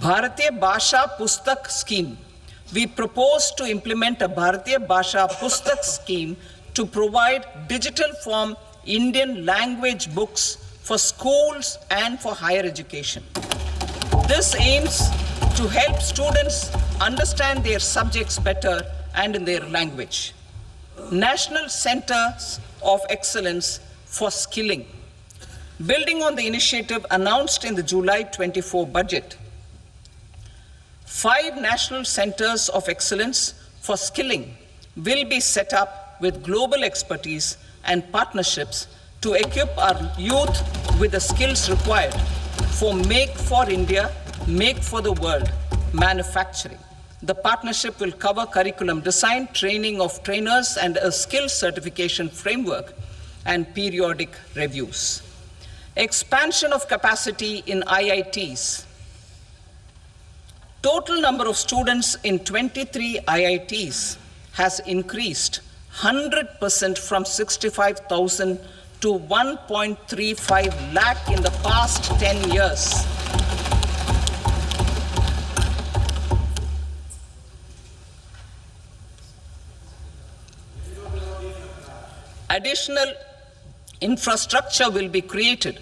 Bharatiya Bhasha Pustak Scheme. We propose to implement a Bharatiya Bhasha Pustak scheme to provide digital form Indian language books for schools and for higher education. This aims to help students understand their subjects better and in their language. National Centers of Excellence for Skilling. Building on the initiative announced in the July 24 budget, 5 national centers of excellence for skilling will be set up with global expertise and partnerships to equip our youth with the skills required for Make for India, Make for the World manufacturing. The partnership will cover curriculum design, training of trainers, and a skills certification framework and periodic reviews. Expansion of capacity in IITs. Total number of students in 23 IITs has increased 100% from 65,000 to 1.35 lakh in the past 10 years. Additional infrastructure will be created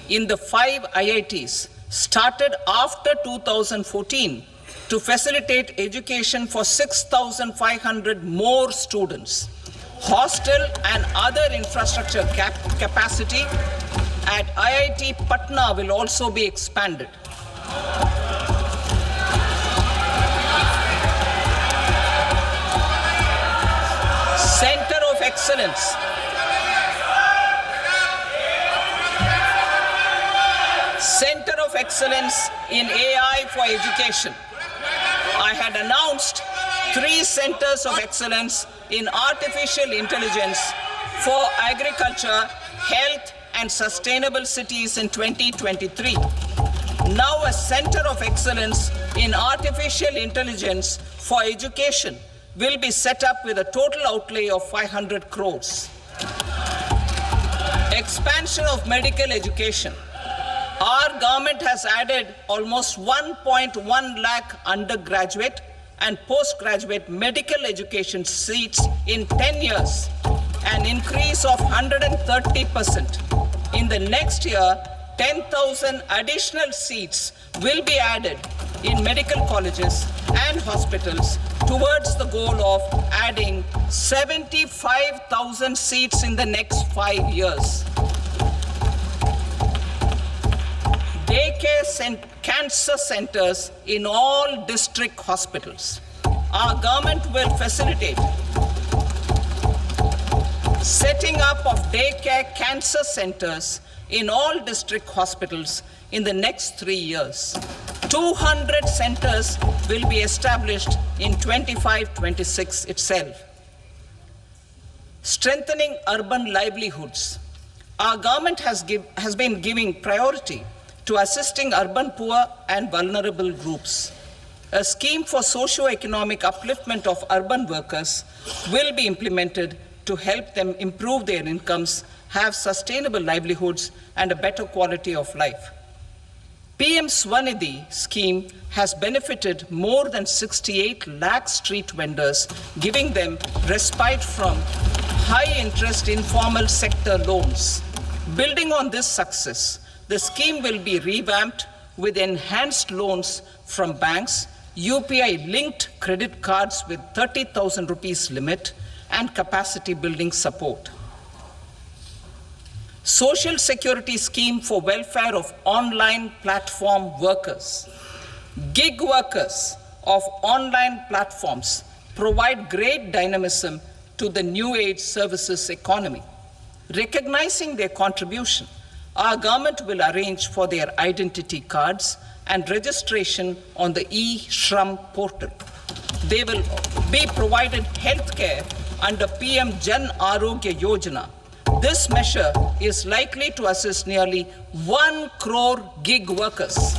in the 5 IITs started after 2014 to facilitate education for 6,500 more students. Hostel and other infrastructure capacity at IIT Patna will also be expanded. Center of Excellence. Center of Excellence in AI for Education. I had announced 3 centers of excellence in artificial intelligence for agriculture, health, and sustainable cities in 2023. Now a center of excellence in artificial intelligence for education will be set up with a total outlay of 500 crores. Expansion of medical education. Our government has added almost 1.1 lakh undergraduate and postgraduate medical education seats in 10 years, an increase of 130%. In the next year, 10,000 additional seats will be added in medical colleges and hospitals towards the goal of adding 75,000 seats in the next 5 years. Daycare cancer centers in all district hospitals. Our government will facilitate setting up of daycare cancer centers in all district hospitals in the next 3 years. 200 centers will be established in 25-26 itself. Strengthening urban livelihoods. Our government has been giving priority to assisting urban poor and vulnerable groups. A scheme for socio-economic upliftment of urban workers will be implemented to help them improve their incomes, have sustainable livelihoods, and a better quality of life. PM Swanidhi scheme has benefited more than 68 lakh street vendors, giving them respite from high-interest informal sector loans. Building on this success, the scheme will be revamped with enhanced loans from banks, UPI-linked credit cards with 30,000 rupees limit, and capacity building support. Social Security Scheme for welfare of online platform workers. Gig workers of online platforms provide great dynamism to the new age services economy. Recognizing their contribution, our government will arrange for their identity cards and registration on the e-Shram portal. They will be provided health care under PM Jan Arogya Yojana. This measure is likely to assist nearly 1 crore gig workers.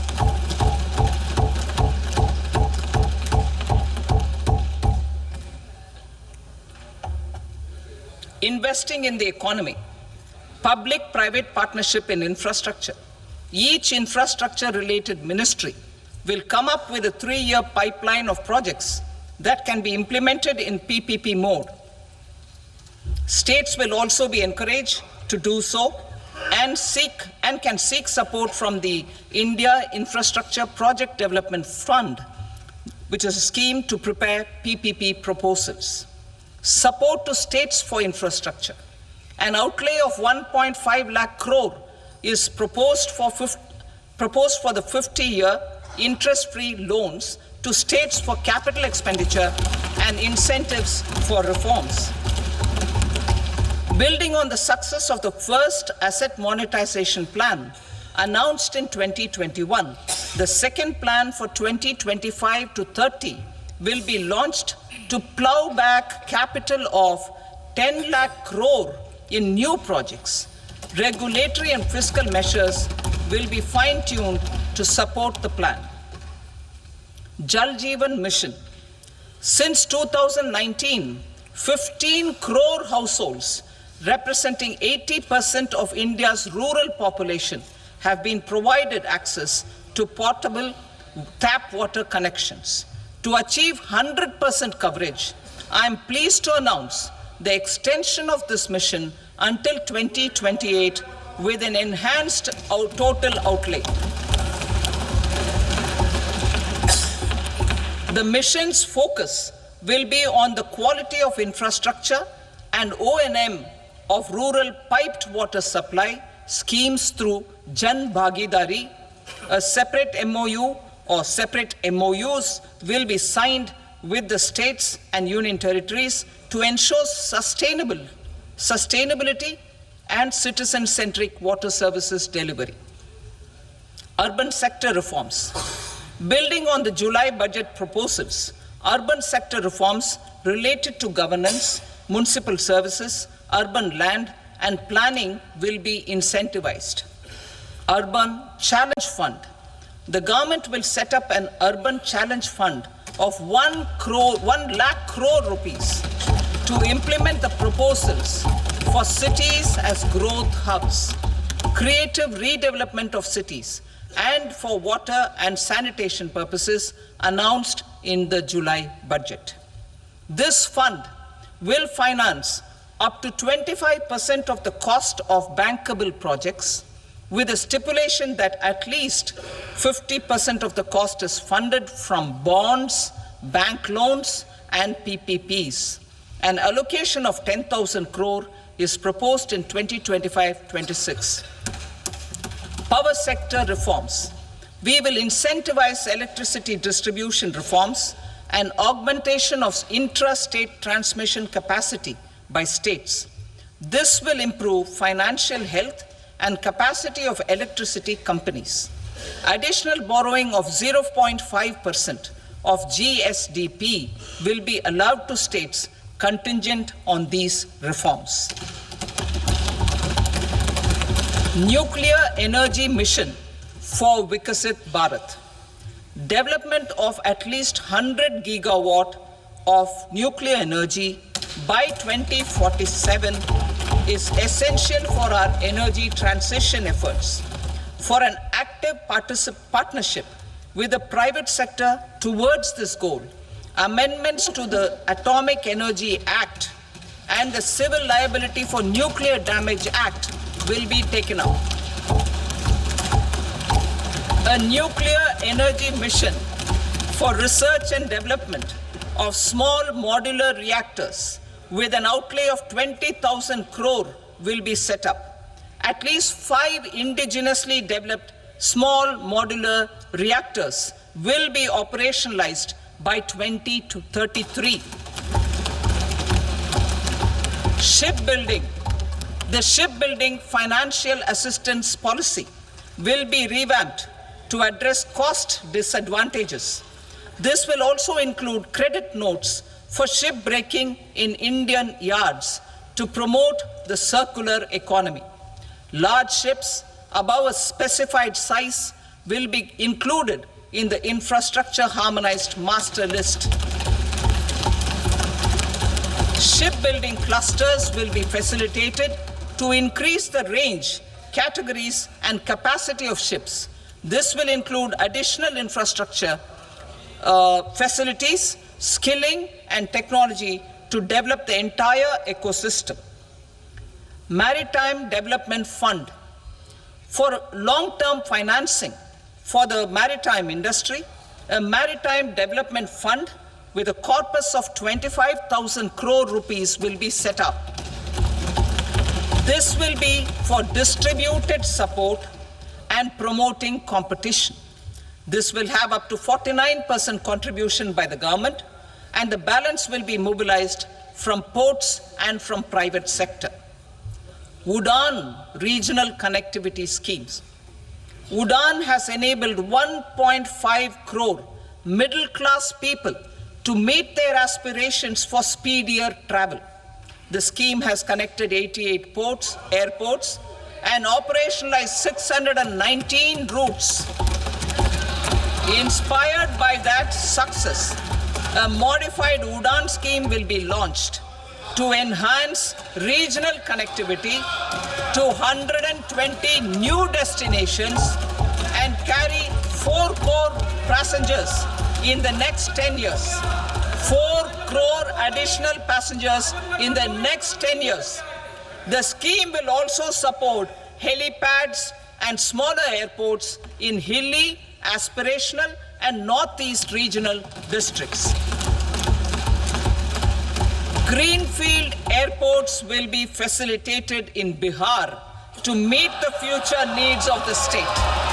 Investing in the economy. Public-private partnership in infrastructure. Each infrastructure-related ministry will come up with a 3-year pipeline of projects that can be implemented in PPP mode. States will also be encouraged to do so and can seek support from the India Infrastructure Project Development Fund, which is a scheme to prepare PPP proposals. Support to states for infrastructure. An outlay of 1.5 lakh crore is proposed for the 50-year interest-free loans to states for capital expenditure and incentives for reforms. Building on the success of the first asset monetization plan announced in 2021, the second plan for 2025 to 30 will be launched to plow back capital of 10 lakh crore in new projects. Regulatory and fiscal measures will be fine-tuned to support the plan. Jal Jeevan Mission. Since 2019, 15 crore households representing 80% of India's rural population have been provided access to portable tap water connections. To achieve 100% coverage, I am pleased to announce the extension of this mission until 2028 with an enhanced total outlay. The mission's focus will be on the quality of infrastructure and O&M of rural piped water supply schemes through Jan Bhagidari. A separate MOU or separate MOUs will be signed with the states and union territories to ensure sustainability and citizen-centric water services delivery. Urban sector reforms. Building on the July budget proposals, urban sector reforms related to governance, municipal services, urban land and planning will be incentivized. Urban Challenge Fund. The government will set up an Urban Challenge Fund of 1 lakh crore rupees to implement the proposals for cities as growth hubs, creative redevelopment of cities, and for water and sanitation purposes announced in the July budget. This fund will finance up to 25% of the cost of bankable projects, with a stipulation that at least 50% of the cost is funded from bonds, bank loans, and PPPs. An allocation of 10,000 crore is proposed in 2025-26. Power sector reforms. We will incentivize electricity distribution reforms and augmentation of intra-state transmission capacity by states. This will improve financial health and capacity of electricity companies. Additional borrowing of 0.5% of GSDP will be allowed to states contingent on these reforms. Nuclear energy mission for Vikasit Bharat. Development of at least 100 gigawatt of nuclear energy by 2047 is essential for our energy transition efforts. For an active partnership with the private sector towards this goal, amendments to the Atomic Energy Act and the Civil Liability for Nuclear Damage Act will be taken up. A nuclear energy mission for research and development of small modular reactors with an outlay of 20,000 crore will be set up. At least 5 indigenously developed small modular reactors will be operationalized by 2033. Shipbuilding. The shipbuilding financial assistance policy will be revamped to address cost disadvantages. This will also include credit notes for shipbreaking in Indian yards to promote the circular economy. Large ships above a specified size will be included in the infrastructure harmonized master list. Shipbuilding clusters will be facilitated to increase the range, categories, and capacity of ships This will include additional infrastructure, facilities, skilling, and technology to develop the entire ecosystem. Maritime Development Fund for long-term financing for the maritime industry, a maritime development fund with a corpus of 25,000 crore rupees will be set up. This will be for distributed support and promoting competition. This will have up to 49% contribution by the government, and the balance will be mobilized from ports and from private sector. UDAN regional connectivity schemes. UDAN has enabled 1.5 crore middle-class people to meet their aspirations for speedier travel. The scheme has connected 88 ports, airports, and operationalized 619 routes. Inspired by that success, a modified UDAN scheme will be launched to enhance regional connectivity to 120 new destinations and carry 4 crore passengers in the next 10 years. 4 crore additional passengers in the next 10 years. The scheme will also support helipads and smaller airports in hilly, aspirational, and northeast regional districts. Greenfield airports will be facilitated in Bihar to meet the future needs of the state.